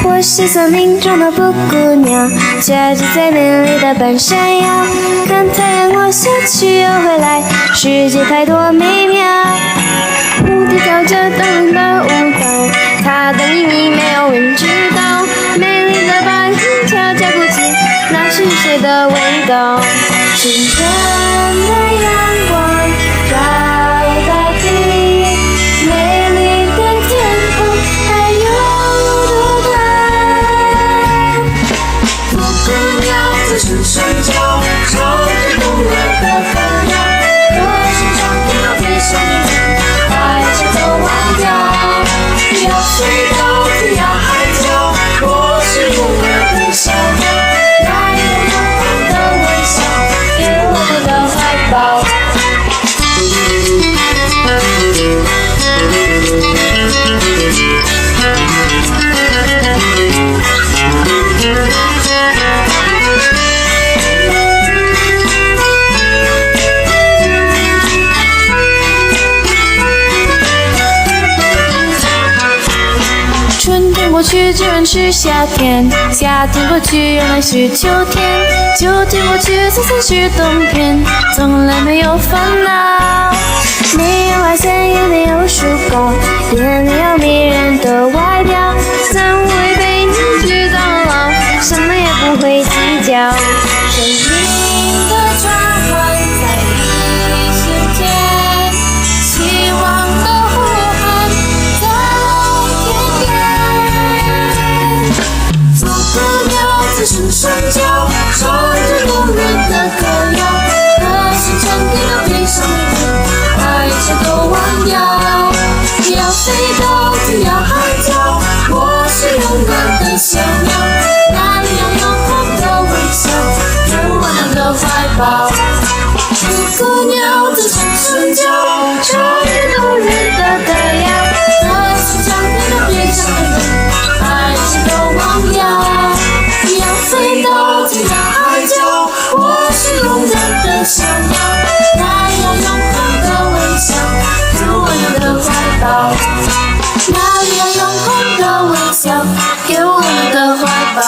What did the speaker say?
我是森林中的布谷鸟，夹着在林里的半山腰，看太阳落下去又回来，世界太多美妙。蝴蝶跳着动人的舞蹈，它的秘密没有人知道。美丽的白云悄悄哭泣，那是谁的味道？清晨的阳光照大地，美丽的天空还有多大？布谷鸟在树上叫，唱着动人的歌谣。可是长天要闭上眼睛，把一切都忘掉。要睡到天涯海角，我是永远的小鸟。那有永恒的微笑，给我们的怀抱。春天过去，只认识夏天；夏天过去，原来是秋天；秋天过去，才算是冬天。从来没有烦恼，没有花线，也没有树高，也没有迷人的外表，怎会被你知道老？什么也不会计较。生命的转换在一瞬间，希望的呼喊在天边。布谷鸟在树上叫，唱着动人的歌谣。可是长天要闭上眼睛，把一切都忘掉。要飞到天涯海角，我是勇敢的小鸟。那里有永恒的微笑，给我们的怀抱。布谷鸟在树上叫，唱着动人的歌谣。可是长天要闭上眼睛，把一切都忘掉。要飞到天涯海角，我是勇敢的小鸟。那里有永恒的微笑，给我们的怀抱。那里有永恒的微笑，给我们的怀抱。